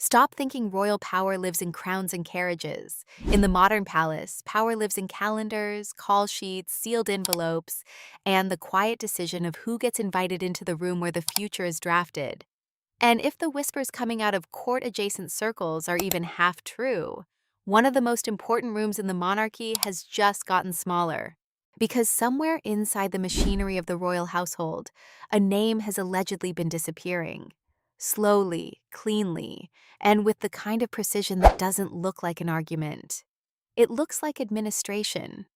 Stop thinking royal power lives in crowns and carriages. In the modern palace, power lives in calendars, call sheets, sealed envelopes, and the quiet decision of who gets invited into the room where the future is drafted. And if the whispers coming out of court-adjacent circles are even half true, one of the most important rooms in the monarchy has just gotten smaller. Because somewhere inside the machinery of the royal household, a name has allegedly been disappearing. Slowly, cleanly, and with the kind of precision that doesn't look like an argument. It looks like administration.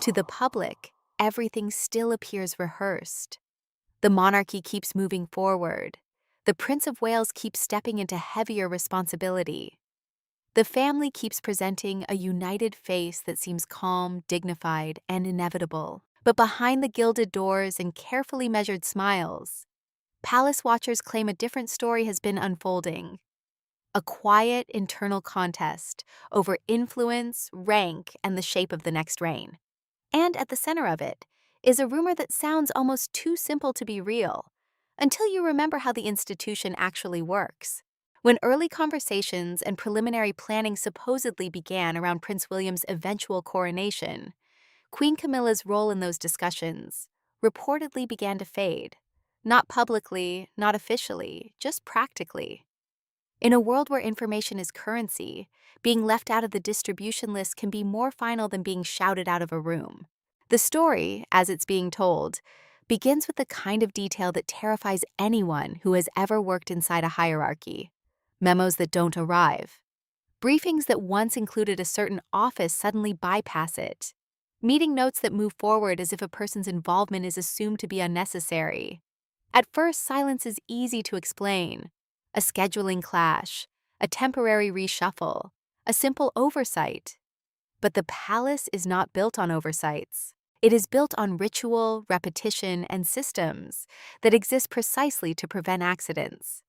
To the public, everything still appears rehearsed. The monarchy keeps moving forward. The Prince of Wales keeps stepping into heavier responsibility. The family keeps presenting a united face that seems calm, dignified, and inevitable. But behind the gilded doors and carefully measured smiles, palace watchers claim a different story has been unfolding. A quiet internal contest over influence, rank, and the shape of the next reign. And at the center of it is a rumor that sounds almost too simple to be real, until you remember how the institution actually works. When early conversations and preliminary planning supposedly began around Prince William's eventual coronation, Queen Camilla's role in those discussions reportedly began to fade. Not publicly, not officially, just practically. In a world where information is currency, being left out of the distribution list can be more final than being shouted out of a room. The story, as it's being told, begins with the kind of detail that terrifies anyone who has ever worked inside a hierarchy. Memos that don't arrive. Briefings that once included a certain office suddenly bypass it. Meeting notes that move forward as if a person's involvement is assumed to be unnecessary. At first, silence is easy to explain. A scheduling clash, a temporary reshuffle, a simple oversight. But the palace is not built on oversights. It is built on ritual, repetition, and systems that exist precisely to prevent accidents.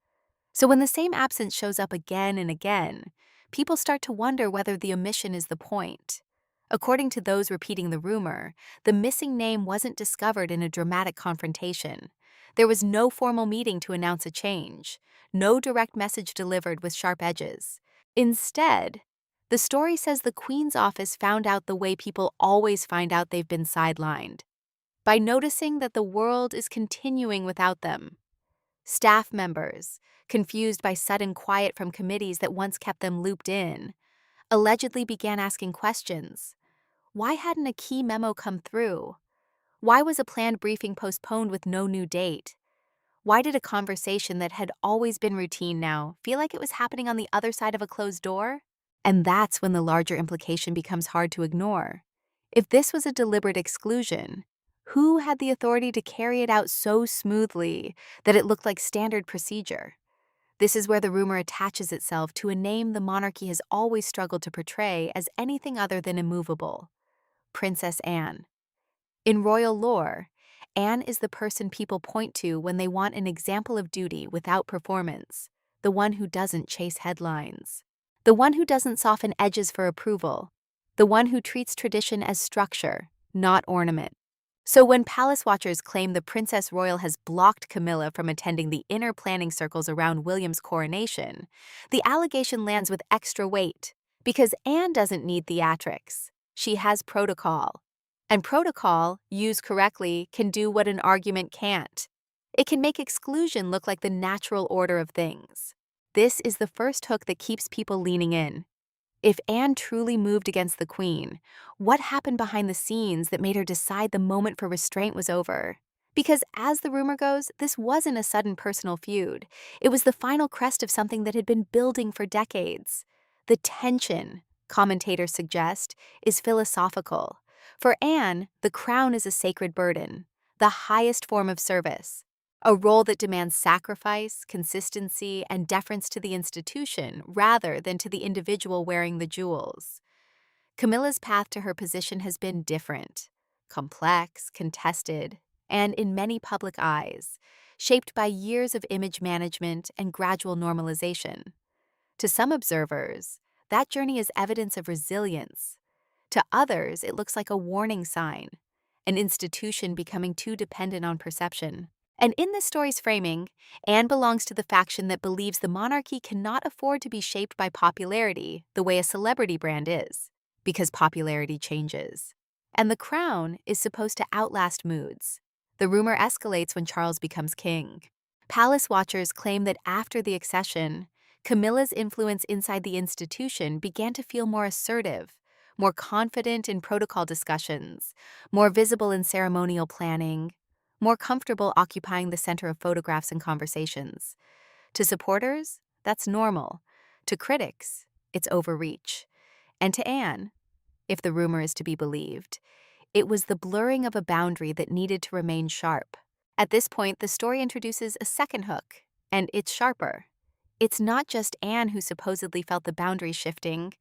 So when the same absence shows up again and again, people start to wonder whether the omission is the point. According to those repeating the rumor, the missing name wasn't discovered in a dramatic confrontation. There was no formal meeting to announce a change, no direct message delivered with sharp edges. Instead, the story says the Queen's office found out the way people always find out they've been sidelined, by noticing that the world is continuing without them. Staff members, confused by sudden quiet from committees that once kept them looped in, allegedly began asking questions. Why hadn't a key memo come through? Why was a planned briefing postponed with no new date? Why did a conversation that had always been routine now feel like it was happening on the other side of a closed door? And that's when the larger implication becomes hard to ignore. If this was a deliberate exclusion, who had the authority to carry it out so smoothly that it looked like standard procedure? This is where the rumor attaches itself to a name the monarchy has always struggled to portray as anything other than immovable: Princess Anne. In royal lore, Anne is the person people point to when they want an example of duty without performance, the one who doesn't chase headlines, the one who doesn't soften edges for approval, the one who treats tradition as structure, not ornament. So when palace watchers claim the Princess Royal has blocked Camilla from attending the inner planning circles around William's coronation, the allegation lands with extra weight, because Anne doesn't need theatrics. She has protocol. And protocol, used correctly, can do what an argument can't. It can make exclusion look like the natural order of things. This is the first hook that keeps people leaning in. If Anne truly moved against the Queen, what happened behind the scenes that made her decide the moment for restraint was over? Because as the rumor goes, this wasn't a sudden personal feud. It was the final crest of something that had been building for decades. The tension, commentators suggest, is philosophical. For Anne, the crown is a sacred burden, the highest form of service, a role that demands sacrifice, consistency, and deference to the institution rather than to the individual wearing the jewels. Camilla's path to her position has been different, complex, contested, and in many public eyes, shaped by years of image management and gradual normalization. To some observers, that journey is evidence of resilience. To others, it looks like a warning sign, an institution becoming too dependent on perception. And in this story's framing, Anne belongs to the faction that believes the monarchy cannot afford to be shaped by popularity the way a celebrity brand is, because popularity changes. And the crown is supposed to outlast moods. The rumor escalates when Charles becomes king. Palace watchers claim that after the accession, Camilla's influence inside the institution began to feel more assertive, more confident in protocol discussions, more visible in ceremonial planning, more comfortable occupying the center of photographs and conversations. To supporters, that's normal. To critics, it's overreach. And to Anne, if the rumor is to be believed, it was the blurring of a boundary that needed to remain sharp. At this point, the story introduces a second hook, and it's sharper. It's not just Anne who supposedly felt the boundary shifting.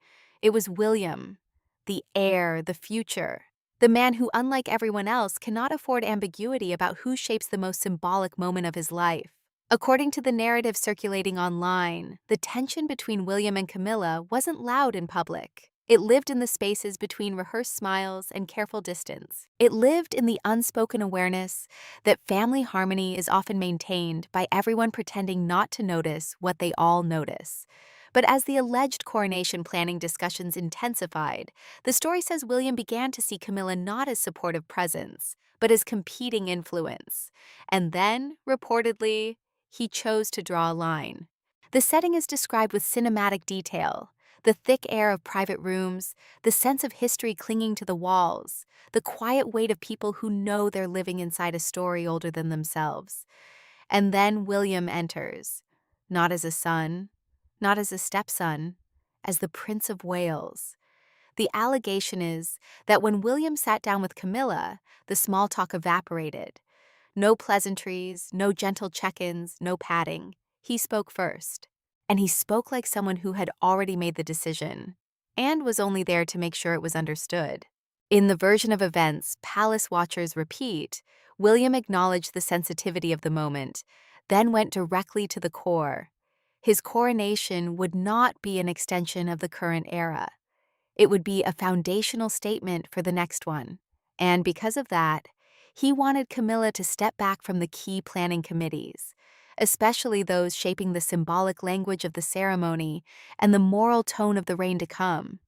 It was William, the heir, the future, the man who, unlike everyone else, cannot afford ambiguity about who shapes the most symbolic moment of his life. According to the narrative circulating online, the tension between William and Camilla wasn't loud in public. It lived in the spaces between rehearsed smiles and careful distance. It lived in the unspoken awareness that family harmony is often maintained by everyone pretending not to notice what they all notice. But as the alleged coronation planning discussions intensified, the story says William began to see Camilla not as supportive presence, but as competing influence. And then, reportedly, he chose to draw a line. The setting is described with cinematic detail. The thick air of private rooms, the sense of history clinging to the walls, the quiet weight of people who know they're living inside a story older than themselves. And then William enters, not as a son, not as a stepson, as the Prince of Wales. The allegation is that when William sat down with Camilla, the small talk evaporated. No pleasantries, no gentle check-ins, no patting. He spoke first. And he spoke like someone who had already made the decision, and was only there to make sure it was understood. In the version of events Palace watchers repeat, William acknowledged the sensitivity of the moment, then went directly to the core. His coronation would not be an extension of the current era. It would be a foundational statement for the next one. And because of that, he wanted Camilla to step back from the key planning committees, especially those shaping the symbolic language of the ceremony and the moral tone of the reign to come.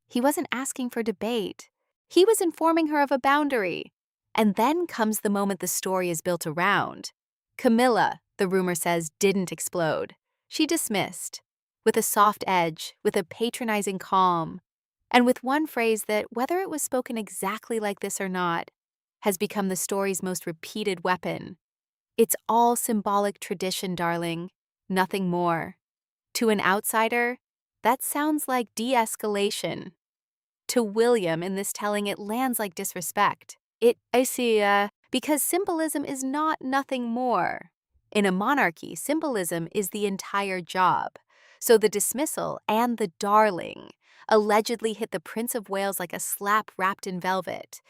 He wasn't asking for debate. He was informing her of a boundary. And then comes the moment the story is built around. Camilla, the rumor says, didn't explode. She dismissed, with a soft edge, with a patronizing calm, and with one phrase that, whether it was spoken exactly like this or not, has become the story's most repeated weapon. It's all symbolic tradition, darling, nothing more. To an outsider, that sounds like de-escalation. To William, in this telling, it lands like disrespect. Because symbolism is not nothing more. In a monarchy, symbolism is the entire job. So the dismissal and the darling allegedly hit the Prince of Wales like a slap wrapped in velvet,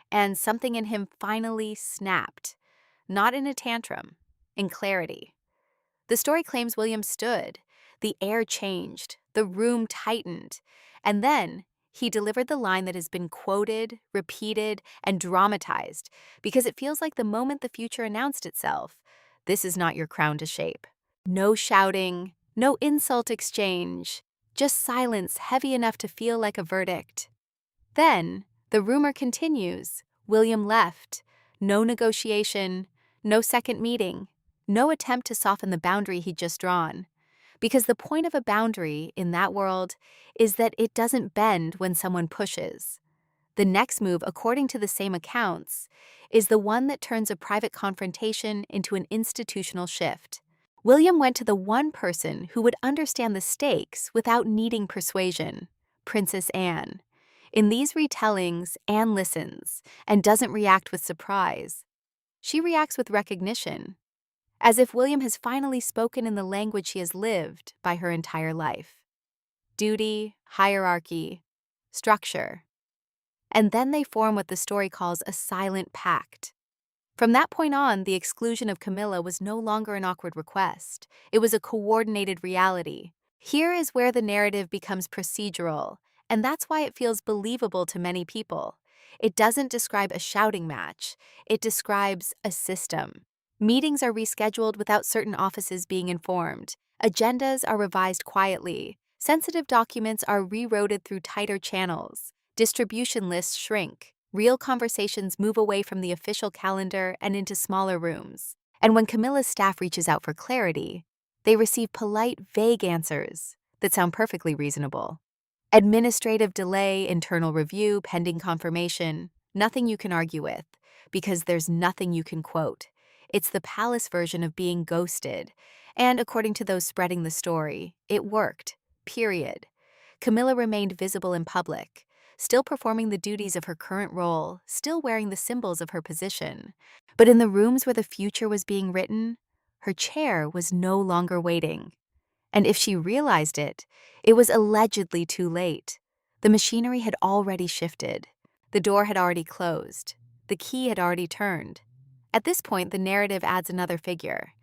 and something in him finally snapped. Not in a tantrum, in clarity. The story claims William stood, the air changed, the room tightened, and then he delivered the line that has been quoted, repeated, and dramatized because it feels like the moment the future announced itself. This is not your crown to shape. No shouting, no insult exchange, just silence heavy enough to feel like a verdict. Then, the rumor continues. William left. No negotiation, no second meeting, no attempt to soften the boundary he'd just drawn. Because the point of a boundary in that world is that it doesn't bend when someone pushes. The next move, according to the same accounts, is the one that turns a private confrontation into an institutional shift. William went to the one person who would understand the stakes without needing persuasion, Princess Anne. In these retellings, Anne listens and doesn't react with surprise. She reacts with recognition, as if William has finally spoken in the language she has lived by her entire life. Duty, hierarchy, structure. And then they form what the story calls a silent pact. From that point on, the exclusion of Camilla was no longer an awkward request. It was a coordinated reality. Here is where the narrative becomes procedural, and that's why it feels believable to many people. It doesn't describe a shouting match. It describes a system. Meetings are rescheduled without certain offices being informed. Agendas are revised quietly. Sensitive documents are rerouted through tighter channels. Distribution lists shrink. Real conversations move away from the official calendar and into smaller rooms. And when Camilla's staff reaches out for clarity, they receive polite, vague answers that sound perfectly reasonable. Administrative delay, internal review, pending confirmation, nothing you can argue with, because there's nothing you can quote. It's the palace version of being ghosted. And according to those spreading the story, it worked. Period. Camilla remained visible in public, still performing the duties of her current role, still wearing the symbols of her position. But in the rooms where the future was being written, her chair was no longer waiting. And if she realized it, it was allegedly too late. The machinery had already shifted. The door had already closed. The key had already turned. At this point, the narrative adds another figure,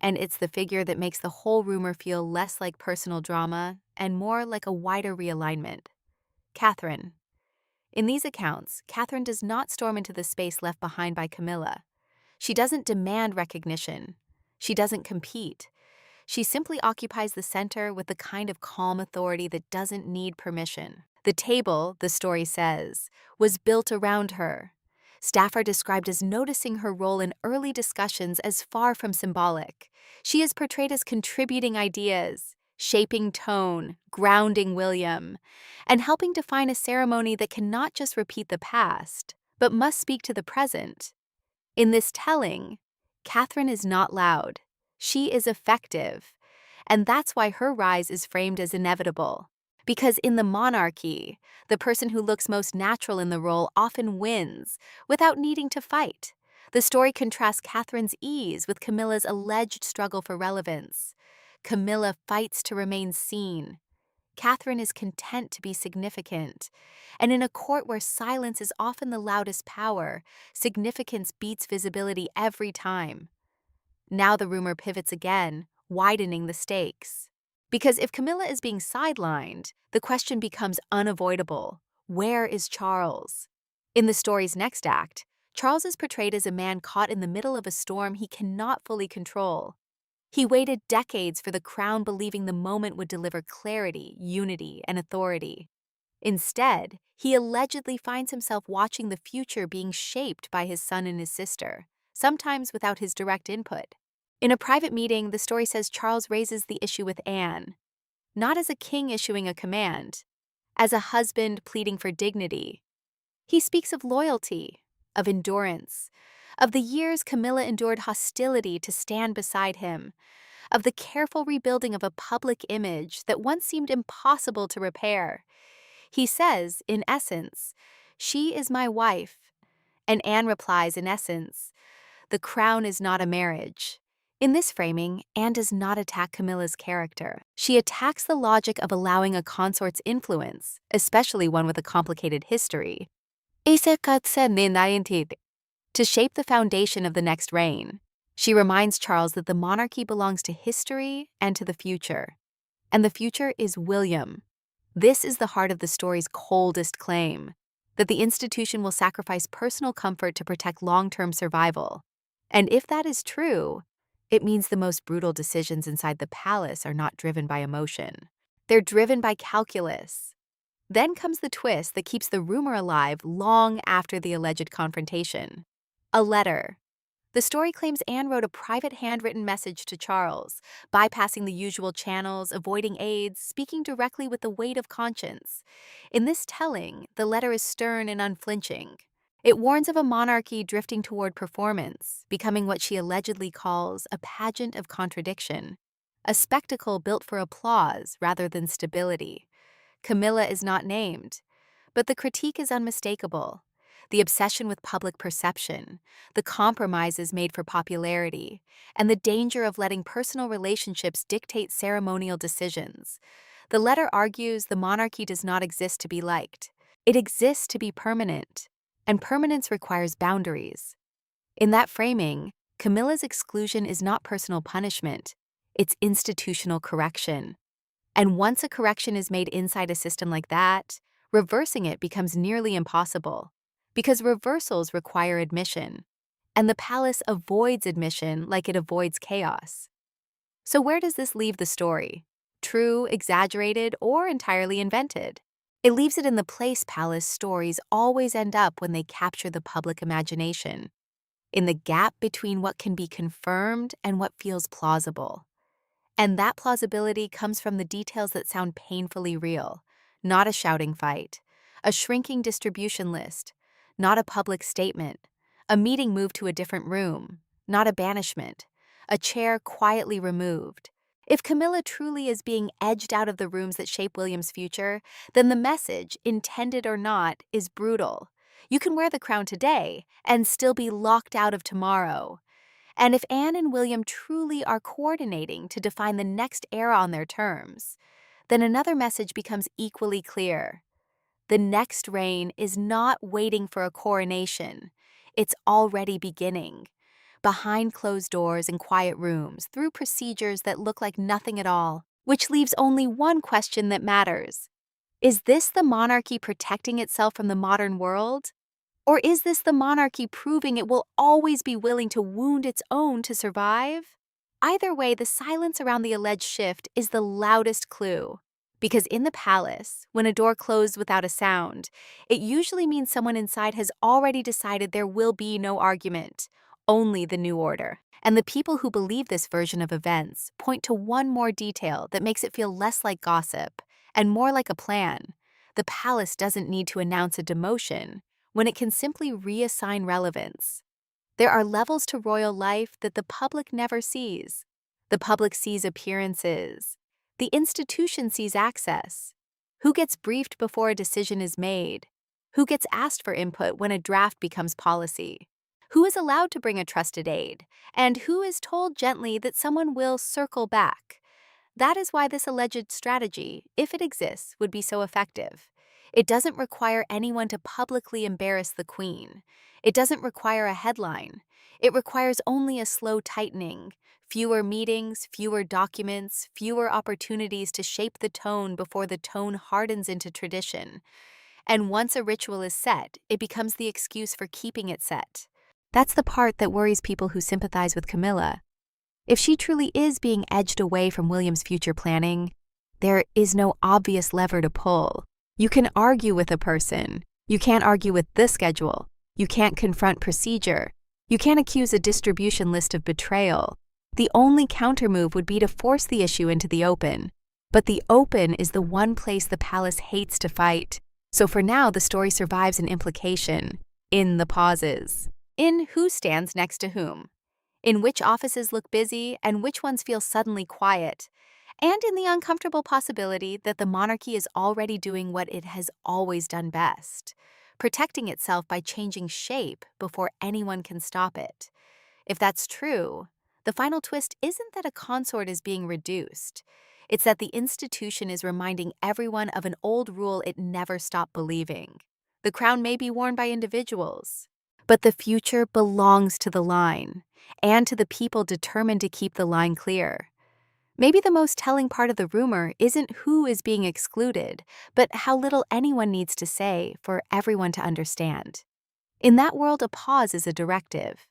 and it's the figure that makes the whole rumor feel less like personal drama and more like a wider realignment. Catherine. In these accounts, Catherine does not storm into the space left behind by Camilla. She doesn't demand recognition. She doesn't compete. She simply occupies the center with the kind of calm authority that doesn't need permission. The table, the story says, was built around her. Staff are described as noticing her role in early discussions as far from symbolic. She is portrayed as contributing ideas, shaping tone, grounding William, and helping define a ceremony that cannot just repeat the past, but must speak to the present. In this telling, Catherine is not loud. She is effective, and that's why her rise is framed as inevitable. Because in the monarchy, the person who looks most natural in the role often wins, without needing to fight. The story contrasts Catherine's ease with Camilla's alleged struggle for relevance. Camilla fights to remain seen. Catherine is content to be significant. And in a court where silence is often the loudest power, significance beats visibility every time. Now the rumor pivots again, widening the stakes. Because if Camilla is being sidelined, the question becomes unavoidable. Where is Charles? In the story's next act, Charles is portrayed as a man caught in the middle of a storm he cannot fully control. He waited decades for the crown, believing the moment would deliver clarity, unity, and authority. Instead, he allegedly finds himself watching the future being shaped by his son and his sister, sometimes without his direct input. In a private meeting, the story says Charles raises the issue with Anne, not as a king issuing a command, as a husband pleading for dignity. He speaks of loyalty, of endurance, of the years Camilla endured hostility to stand beside him, of the careful rebuilding of a public image that once seemed impossible to repair. He says, in essence, "She is my wife," and Anne replies, in essence, "The crown is not a marriage." In this framing, Anne does not attack Camilla's character. She attacks the logic of allowing a consort's influence, especially one with a complicated history, to shape the foundation of the next reign. She reminds Charles that the monarchy belongs to history and to the future. And the future is William. This is the heart of the story's coldest claim, that the institution will sacrifice personal comfort to protect long-term survival. And if that is true, it means the most brutal decisions inside the palace are not driven by emotion. They're driven by calculus. Then comes the twist that keeps the rumor alive long after the alleged confrontation. A letter. The story claims Anne wrote a private handwritten message to Charles, bypassing the usual channels, avoiding aides, speaking directly with the weight of conscience. In this telling, the letter is stern and unflinching. It warns of a monarchy drifting toward performance, becoming what she allegedly calls a pageant of contradiction, a spectacle built for applause rather than stability. Camilla is not named, but the critique is unmistakable. The obsession with public perception, the compromises made for popularity, and the danger of letting personal relationships dictate ceremonial decisions. The letter argues the monarchy does not exist to be liked. It exists to be permanent, and permanence requires boundaries. In that framing, Camilla's exclusion is not personal punishment, it's institutional correction. And once a correction is made inside a system like that, reversing it becomes nearly impossible, because reversals require admission. and the palace avoids admission like it avoids chaos. So where does this leave the story? True, exaggerated, or entirely invented? It leaves it in the place palace stories always end up when they capture the public imagination, in the gap between what can be confirmed and what feels plausible. And that plausibility comes from the details that sound painfully real, not a shouting fight, a shrinking distribution list, not a public statement, a meeting moved to a different room, not a banishment, a chair quietly removed. If Camilla truly is being edged out of the rooms that shape William's future, then the message, intended or not, is brutal. You can wear the crown today and still be locked out of tomorrow. And if Anne and William truly are coordinating to define the next era on their terms, then another message becomes equally clear. The next reign is not waiting for a coronation. It's already beginning. Behind closed doors in quiet rooms, through procedures that look like nothing at all, which leaves only one question that matters. Is this the monarchy protecting itself from the modern world? Or is this the monarchy proving it will always be willing to wound its own to survive? Either way, the silence around the alleged shift is the loudest clue. Because in the palace, when a door closed without a sound, it usually means someone inside has already decided there will be no argument, only the new order. And the people who believe this version of events point to one more detail that makes it feel less like gossip and more like a plan. The palace doesn't need to announce a demotion when it can simply reassign relevance. There are levels to royal life that the public never sees. The public sees appearances. The institution sees access. Who gets briefed before a decision is made? Who gets asked for input when a draft becomes policy? Who is allowed to bring a trusted aide? And who is told gently that someone will circle back? That is why this alleged strategy, if it exists, would be so effective. It doesn't require anyone to publicly embarrass the queen. It doesn't require a headline. It requires only a slow tightening, fewer meetings, fewer documents, fewer opportunities to shape the tone before the tone hardens into tradition. And once a ritual is set, it becomes the excuse for keeping it set. That's the part that worries people who sympathize with Camilla. If she truly is being edged away from William's future planning, there is no obvious lever to pull. You can argue with a person. You can't argue with the schedule. You can't confront procedure. You can't accuse a distribution list of betrayal. The only countermove would be to force the issue into the open. But the open is the one place the palace hates to fight. So for now, the story survives an implication, in the pauses. In who stands next to whom. In which offices look busy and which ones feel suddenly quiet. And in the uncomfortable possibility that the monarchy is already doing what it has always done best, protecting itself by changing shape before anyone can stop it. If that's true, the final twist isn't that a consort is being reduced. It's that the institution is reminding everyone of an old rule it never stopped believing. The crown may be worn by individuals, but the future belongs to the line, and to the people determined to keep the line clear. Maybe the most telling part of the rumor isn't who is being excluded, but how little anyone needs to say for everyone to understand. In that world, a pause is a directive.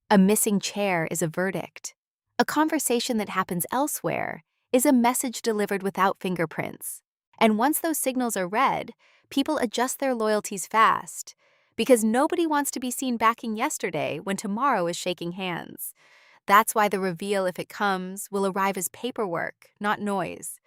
A missing chair is a verdict. A conversation that happens elsewhere is a message delivered without fingerprints. And once those signals are read, people adjust their loyalties fast, because nobody wants to be seen backing yesterday when tomorrow is shaking hands. That's why the reveal, if it comes, will arrive as paperwork, not noise.